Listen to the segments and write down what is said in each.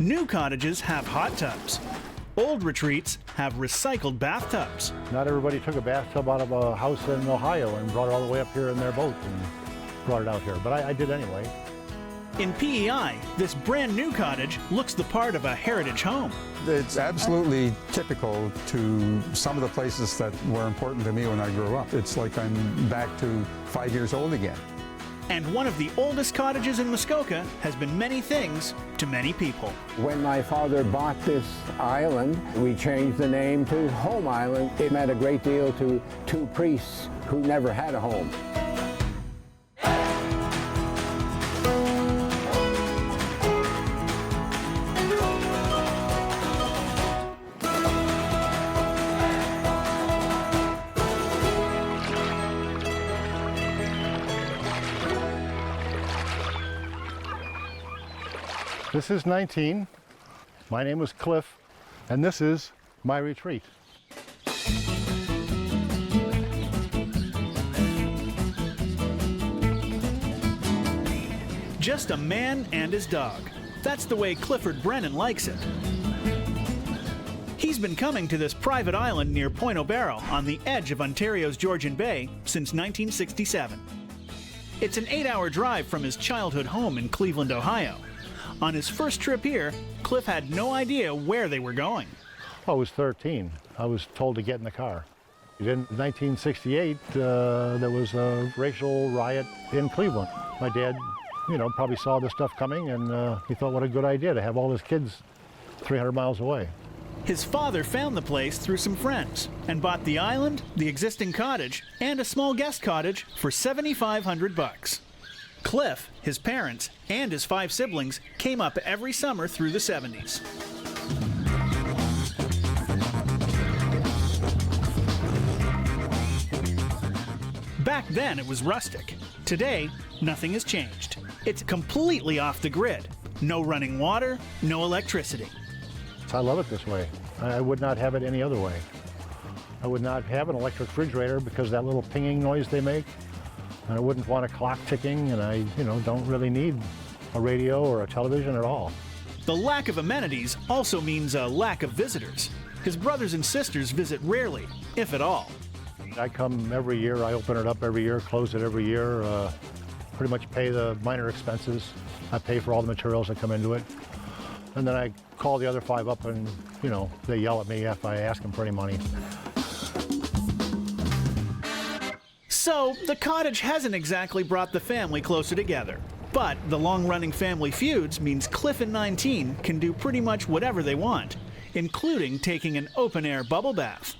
New cottages have hot tubs. Old retreats have recycled bathtubs. Not everybody took a bathtub out of a house in Ohio and brought it all the way up here in their boat and brought it out here, but I did anyway. In PEI, this brand new cottage looks the part of a heritage home. It's absolutely typical to some of the places that were important to me when I grew up. It's like I'm back to 5 years old again. And one of the oldest cottages in Muskoka has been many things to many people. When my father bought this island, we changed the name to Home Island. It meant a great deal to two priests who never had a home. This is 19. My name is Cliff, and this is my retreat. Just a man and his dog. That's the way Clifford Brennan likes it. He's been coming to this private island near Point O'Barrow on the edge of Ontario's Georgian Bay since 1967. It's an 8-hour drive from his childhood home in Cleveland, Ohio. On his first trip here, Cliff had no idea where they were going. I was 13. I was told to get in the car. In 1968, there was a racial riot in Cleveland. My dad, probably saw this stuff coming, and he thought what a good idea to have all his kids 300 miles away. His father found the place through some friends and bought the island, the existing cottage, and a small guest cottage for $7,500. Cliff, his parents, and his 5 siblings came up every summer through the 70s. Back then it was rustic. Today, nothing has changed. It's completely off the grid. No running water, no electricity. I love it this way. I would not have it any other way. I would not have an electric refrigerator because of that little pinging noise they make. And I wouldn't want a clock ticking, and I, don't really need a radio or a television at all. The lack of amenities also means a lack of visitors. His brothers and sisters visit rarely, if at all. I come every year, I open it up every year, close it every year, pretty much pay the minor expenses. I pay for all the materials that come into it. And then I call the other 5 up and, they yell at me if I ask them for any money. So, the cottage hasn't exactly brought the family closer together. But the long-running family feuds means Cliff and 19 can do pretty much whatever they want, including taking an open-air bubble bath.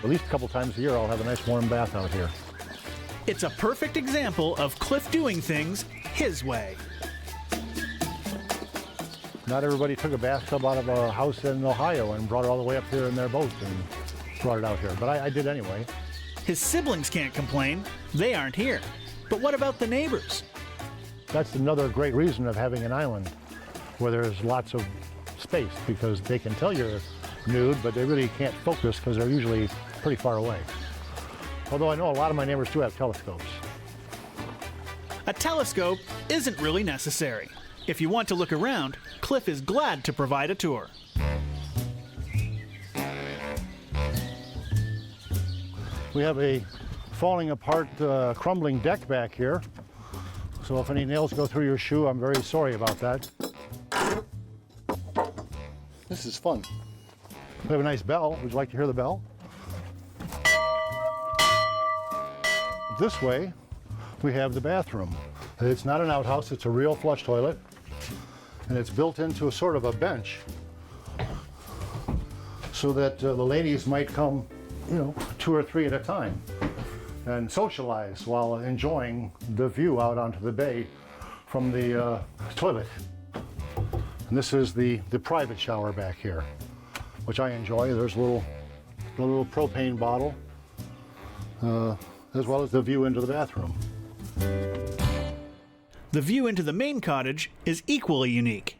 At least a couple times a year I'll have a nice warm bath out here. It's a perfect example of Cliff doing things his way. Not everybody took a bathtub out of a house in Ohio and brought it all the way up here in their boat and brought it out here, but I did anyway. His siblings can't complain. They aren't here. But what about the neighbors? That's another great reason of having an island where there's lots of space, because they can tell you're nude, but they really can't focus because they're usually pretty far away. Although I know a lot of my neighbors do have telescopes. A telescope isn't really necessary. If you want to look around, Cliff is glad to provide a tour. We have a falling apart, crumbling deck back here. So if any nails go through your shoe, I'm very sorry about that. This is fun. We have a nice bell. Would you like to hear the bell? This way, we have the bathroom. It's not an outhouse, it's a real flush toilet. And it's built into a sort of a bench so that the ladies might come, 2 or 3 at a time and socialize while enjoying the view out onto the bay from the toilet. And this is the private shower back here, which I enjoy. There's a little propane bottle, as well as the view into the bathroom. The view into the main cottage is equally unique.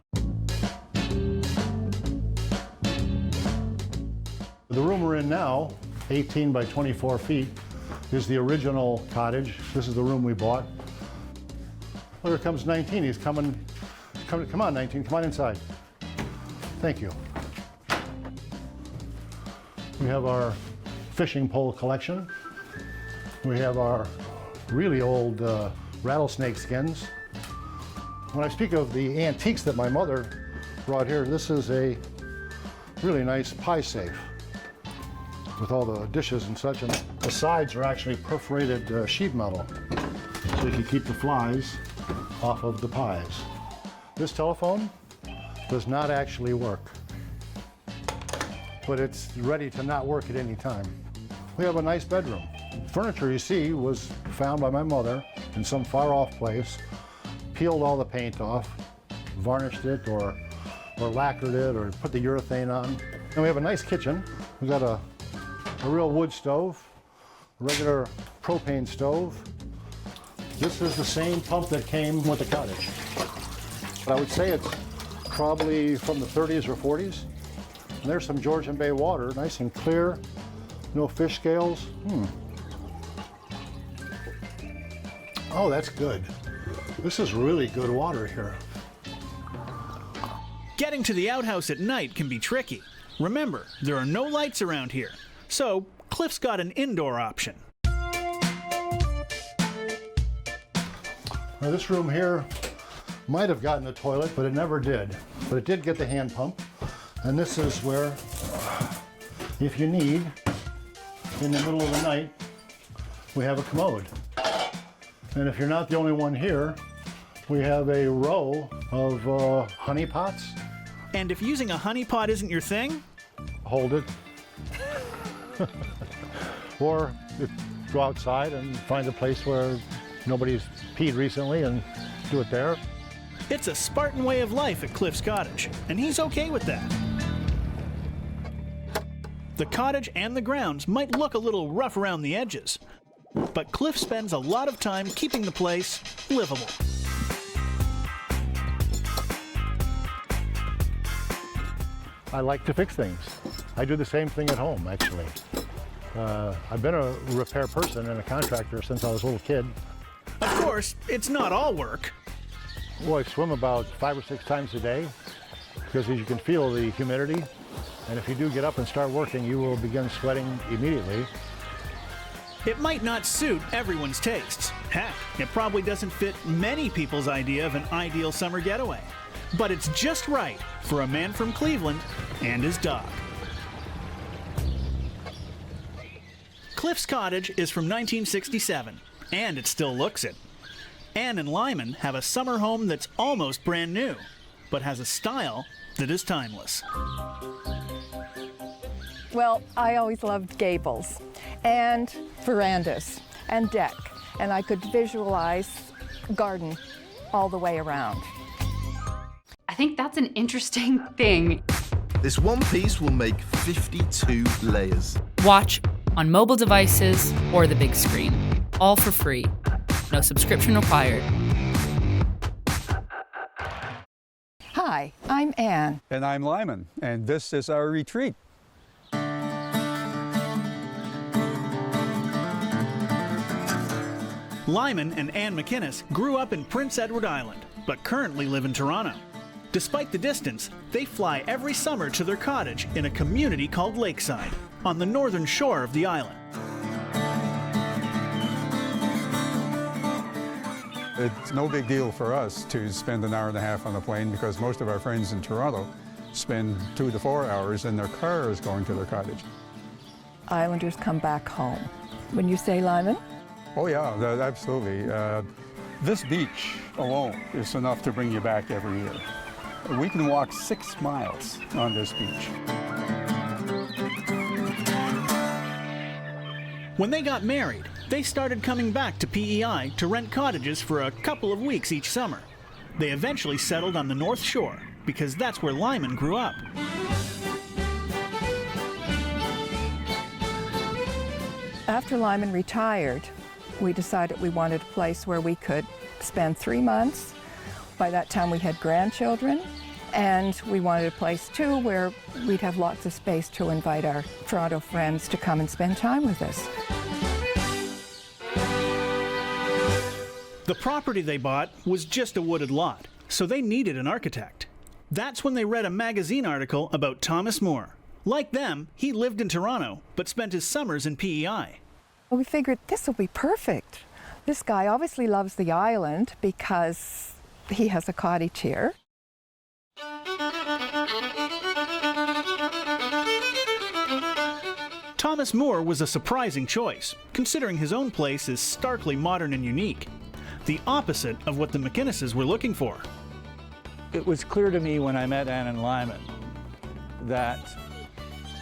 The room we're in now, 18 by 24 feet, is the original cottage. This is the room we bought. Well, here comes 19. He's coming. Come on, 19. Come on inside. Thank you. We have our fishing pole collection. We have our really old rattlesnake skins. When I speak of the antiques that my mother brought here, this is a really nice pie safe with all the dishes and such, and the sides are actually perforated sheet metal, so you can keep the flies off of the pies. This telephone does not actually work, but it's ready to not work at any time. We have a nice bedroom. Furniture you see was found by my mother in some far-off place, peeled all the paint off, varnished it or lacquered it or put the urethane on. And we have a nice kitchen. We've got a real wood stove, a regular propane stove. This is the same pump that came with the cottage. But I would say it's probably from the 30s or 40s. And there's some Georgian Bay water, nice and clear, no fish scales. Oh, that's good. This is really good water here. Getting to the outhouse at night can be tricky. Remember, there are no lights around here, so Clif's got an indoor option. Now this room here might have gotten a toilet, but it never did. But it did get the hand pump. And this is where, if you need, in the middle of the night, we have a commode. And if you're not the only one here, we have a row of honey pots. And if using a honey pot isn't your thing, hold it. Or go outside and find a place where nobody's peed recently and do it there. it's a Spartan way of life at Clif's cottage, and he's okay with that. The cottage and the grounds might look a little rough around the edges, but Clif spends a lot of time keeping the place livable. I like to fix things. I do the same thing at home, actually. I've been a repair person and a contractor since I was a little kid. Of course, it's not all work. Well, I swim about 5 or 6 times a day because you can feel the humidity. And if you do get up and start working, you will begin sweating immediately. It might not suit everyone's tastes. Heck, it probably doesn't fit many people's idea of an ideal summer getaway. But it's just right for a man from Cleveland and his dog. Clif's cottage is from 1967, and it still looks it. Ann and Lyman have a summer home that's almost brand new, but has a style that is timeless. Well, I always loved gables and verandas and deck, and I could visualize garden all the way around. I think that's an interesting thing. This one piece will make 52 layers. Watch on mobile devices or the big screen. All for free. No subscription required. Hi, I'm Ann. And I'm Lyman, and this is our retreat. Lyman and Ann McInnes grew up in Prince Edward Island, but currently live in Toronto. Despite the distance, they fly every summer to their cottage in a community called Lakeside, on the northern shore of the island. It's no big deal for us to spend an hour and a half on a plane because most of our friends in Toronto spend 2 to 4 hours in their cars going to their cottage. Islanders come back home. When you say Lyman? Oh yeah, absolutely. This beach alone is enough to bring you back every year. We can walk 6 miles on this beach. When they got married, they started coming back to PEI to rent cottages for a couple of weeks each summer. They eventually settled on the North Shore because that's where Lyman grew up. After Lyman retired, we decided we wanted a place where we could spend 3 months. By that time we had grandchildren, and we wanted a place too where we'd have lots of space to invite our Toronto friends to come and spend time with us. The property they bought was just a wooded lot, so they needed an architect. That's when they read a magazine article about Thomas Moore. Like them, he lived in Toronto, but spent his summers in PEI. We figured this will be perfect. This guy obviously loves the island because he has a cottage here. Thomas Moore was a surprising choice, considering his own place is starkly modern and unique. The opposite of what the McInneses were looking for. It was clear to me when I met Ann and Lyman that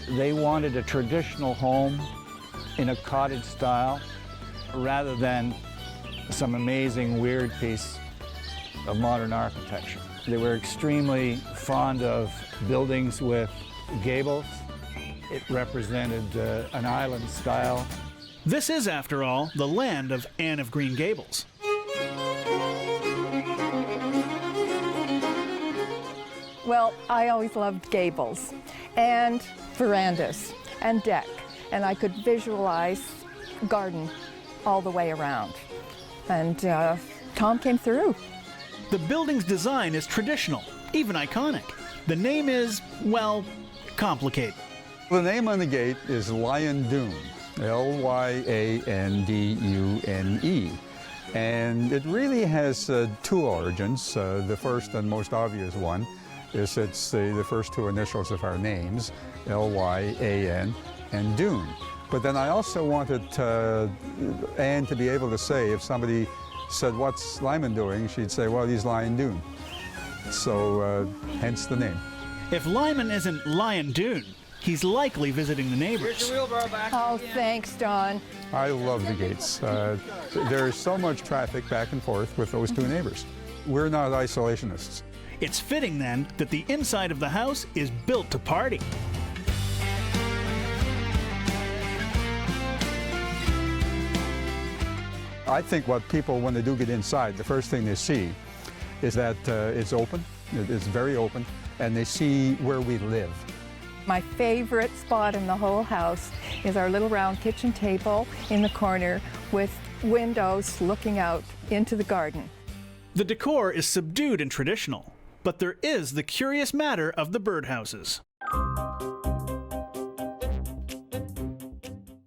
they wanted a traditional home in a cottage style rather than some amazing weird piece of modern architecture. They were extremely fond of buildings with gables. It represented an island style. This is, after all, the land of Anne of Green Gables. Well, I always loved gables and verandas and deck, and I could visualize garden all the way around. And Tom came through. The building's design is traditional, even iconic. The name is, well, complicated. The name on the gate is Lion Dune, Lyandune. And it really has two origins. The first and most obvious one is it's the first two initials of our names, Lyan and Dune. But then I also wanted Anne to be able to say, if somebody said, "What's Lyman doing?" she'd say, "Well, he's Lion Dune." So hence the name. If Lyman isn't Lion Dune, he's likely visiting the neighbors. Oh, thanks, Don. I love the gates. There's so much traffic back and forth with those two neighbors. We're not isolationists. It's fitting, then, that the inside of the house is built to party. I think what people, when they do get inside, the first thing they see is that it's open, it's very open, and they see where we live. My favorite spot in the whole house is our little round kitchen table in the corner with windows looking out into the garden. The decor is subdued and traditional, but there is the curious matter of the birdhouses.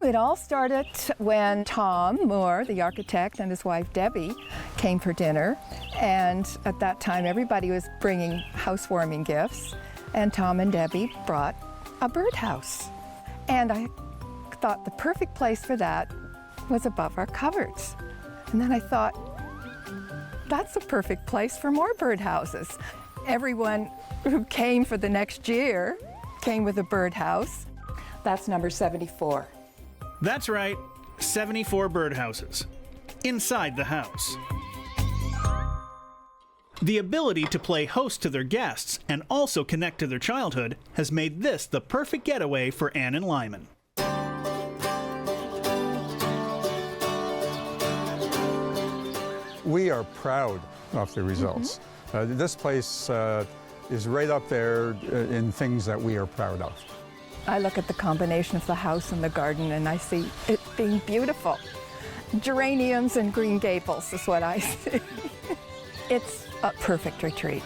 It all started when Tom Moore, the architect, and his wife Debbie came for dinner, and at that time everybody was bringing housewarming gifts, and Tom and Debbie brought a birdhouse. And I thought the perfect place for that was above our cupboards. And then I thought, that's a perfect place for more birdhouses. Everyone who came for the next year came with a birdhouse. That's number 74. That's right, 74 birdhouses inside the house. The ability to play host to their guests and also connect to their childhood has made this the perfect getaway for Anne and Lyman. We are proud of the results. This place is right up there in things that we are proud of. I look at the combination of the house and the garden and I see it being beautiful. Geraniums and green gables is what I see. It's a perfect retreat.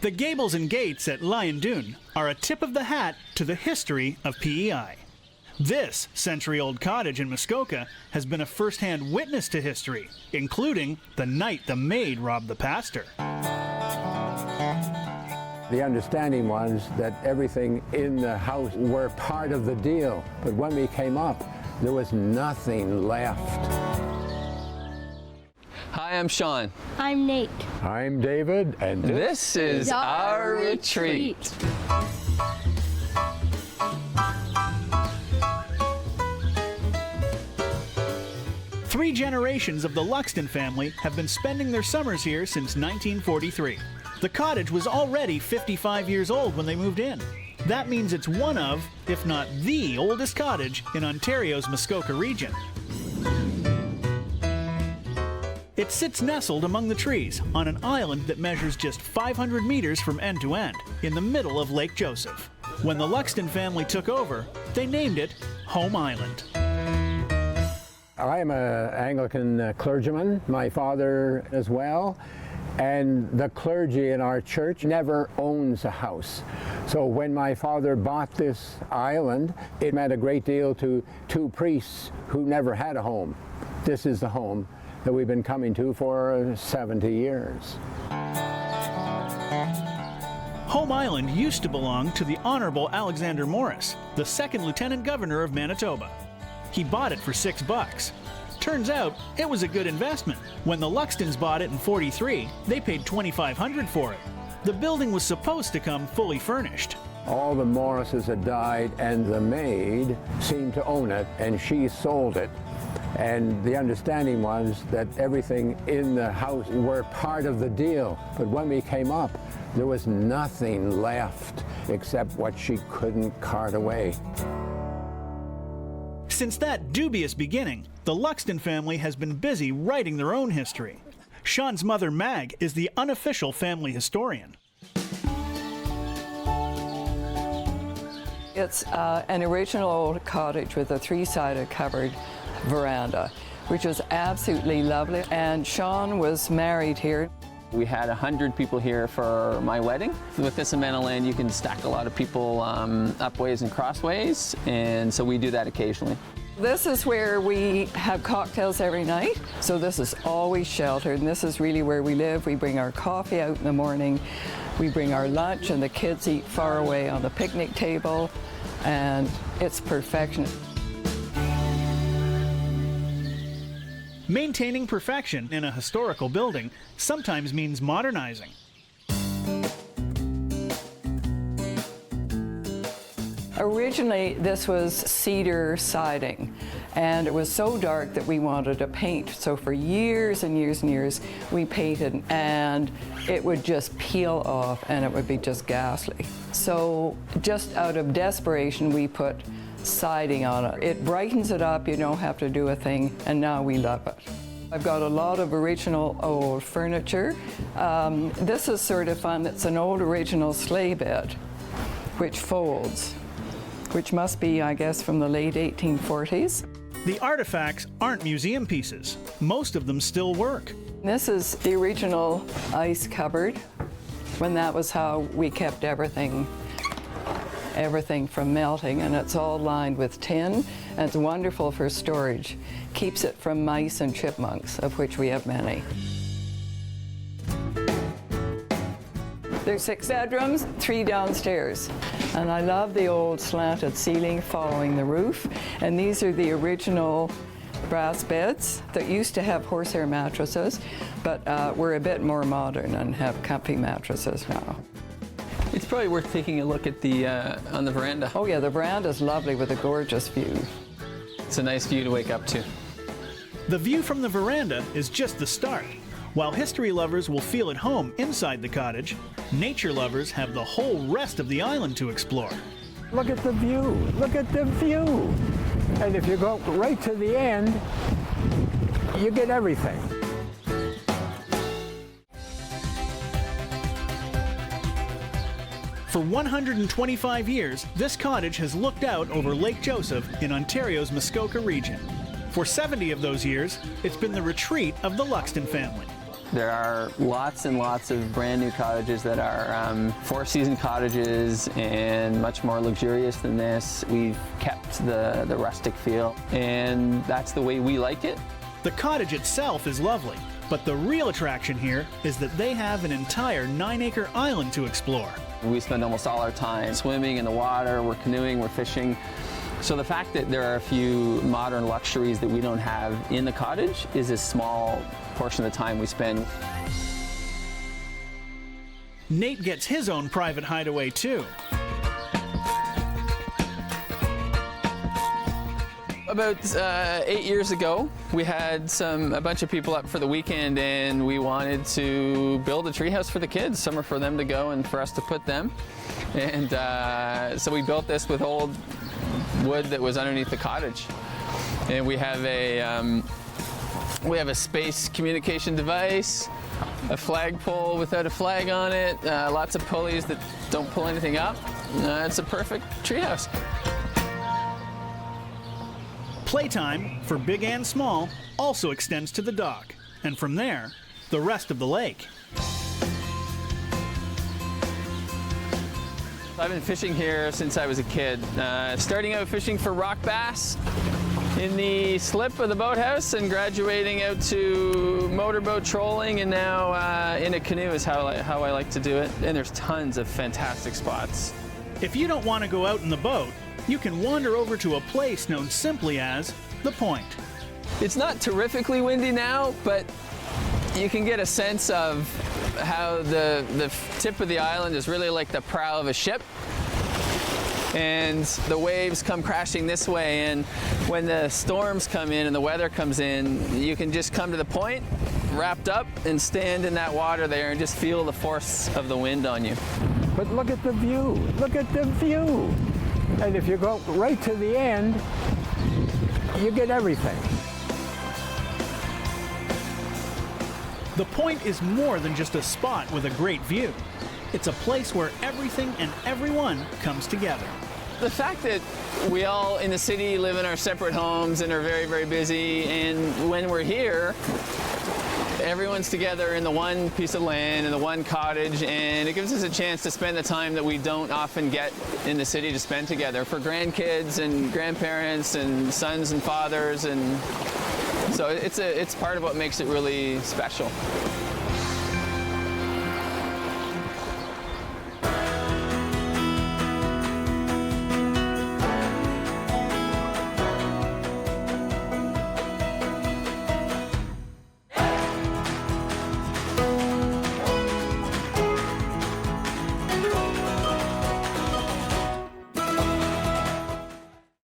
The gables and gates at Lion Dune are a tip of the hat to the history of PEI. This century-old cottage in Muskoka has been a first-hand witness to history, including the night the maid robbed the pastor. The understanding was that everything in the house were part of the deal. But when we came up, there was nothing left. Hi, I'm Sean. I'm Nate. I'm David, and This is our retreat. Three generations of the Luxton family have been spending their summers here since 1943. The cottage was already 55 years old when they moved in. That means it's one of, if not the oldest cottage in Ontario's Muskoka region. It sits nestled among the trees on an island that measures just 500 meters from end to end in the middle of Lake Joseph. When the Luxton family took over, they named it Home Island. I'm an Anglican clergyman, my father as well, and the clergy in our church never owns a house. So when my father bought this island, it meant a great deal to two priests who never had a home. This is the home that we've been coming to for 70 years. Home Island used to belong to the Honorable Alexander Morris, the second Lieutenant Governor of Manitoba. He bought it for $6. Turns out, it was a good investment. When the Luxtons bought it in '43, they paid $2,500 for it. The building was supposed to come fully furnished. All the Morrises had died, and the maid seemed to own it, and she sold it. And the understanding was that everything in the house were part of the deal. But when we came up, there was nothing left except what she couldn't cart away. Since that dubious beginning, the Luxton family has been busy writing their own history. Sean's mother, Mag, is the unofficial family historian. It's an original old cottage with a three-sided covered veranda, which is absolutely lovely. And Sean was married here. We had 100 people here for my wedding. With this amount of land, you can stack a lot of people up ways and crossways, and so we do that occasionally. This is where we have cocktails every night, so this is always sheltered, and this is really where we live. We bring our coffee out in the morning, we bring our lunch, and the kids eat far away on the picnic table, and it's perfection. Maintaining perfection in a historical building sometimes means modernizing. Originally, this was cedar siding, and it was so dark that we wanted to paint. So for years and years and years, we painted, and it would just peel off, and it would be just ghastly. So just out of desperation, we put siding on it. It brightens it up, you don't have to do a thing, and now we love it. I've got a lot of original old furniture. This is sort of fun. It's an old original sleigh bed, which folds, which must be, I guess, from the late 1840s. The artifacts aren't museum pieces. Most of them still work. This is the original ice cupboard, when that was how we kept everything from melting, and it's all lined with tin, and it's wonderful for storage. Keeps it from mice and chipmunks, of which we have many. There's 6 bedrooms, 3 downstairs. And I love the old slanted ceiling following the roof. And these are the original brass beds that used to have horsehair mattresses, but we're a bit more modern and have comfy mattresses now. It's probably worth taking a look at the on the veranda. Oh yeah, the veranda's lovely with a gorgeous view. It's a nice view to wake up to. The view from the veranda is just the start. While history lovers will feel at home inside the cottage, nature lovers have the whole rest of the island to explore. Look at the view, look at the view. And if you go right to the end, you get everything. For 125 years, this cottage has looked out over Lake Joseph in Ontario's Muskoka region. For 70 of those years, it's been the retreat of the Luxton family. There are lots and lots of brand new cottages that are four-season cottages and much more luxurious than this. We've kept the rustic feel, and that's the way we like it. The cottage itself is lovely, but the real attraction here is that they have an entire 9-acre island to explore. We spend almost all our time swimming in the water, we're canoeing, we're fishing. So the fact that there are a few modern luxuries that we don't have in the cottage is a small portion of the time we spend. Nate gets his own private hideaway too. About 8 years ago, we had a bunch of people up for the weekend, and we wanted to build a treehouse for the kids, somewhere for them to go and for us to put them. And so we built this with old wood that was underneath the cottage. And we have a space communication device, a flagpole without a flag on it, lots of pulleys that don't pull anything up. It's a perfect treehouse. Playtime, for big and small, also extends to the dock, and from there, the rest of the lake. I've been fishing here since I was a kid, starting out fishing for rock bass in the slip of the boathouse and graduating out to motorboat trolling, and now in a canoe is how I like to do it. And there's tons of fantastic spots. If you don't want to go out in the boat, you can wander over to a place known simply as The Point. It's not terrifically windy now, but you can get a sense of how the tip of the island is really like the prow of a ship. And the waves come crashing this way, and when the storms come in and the weather comes in, you can just come to the point, wrapped up, and stand in that water there and just feel the force of the wind on you. But look at the view. Look at the view. And if you go right to the end, you get everything. The Point is more than just a spot with a great view. It's a place where everything and everyone comes together. The fact that we all in the city live in our separate homes and are very, very busy, and when we're here, everyone's together in the one piece of land, in the one cottage, and it gives us a chance to spend the time that we don't often get in the city to spend together for grandkids and grandparents and sons and fathers, and so it's part of what makes it really special.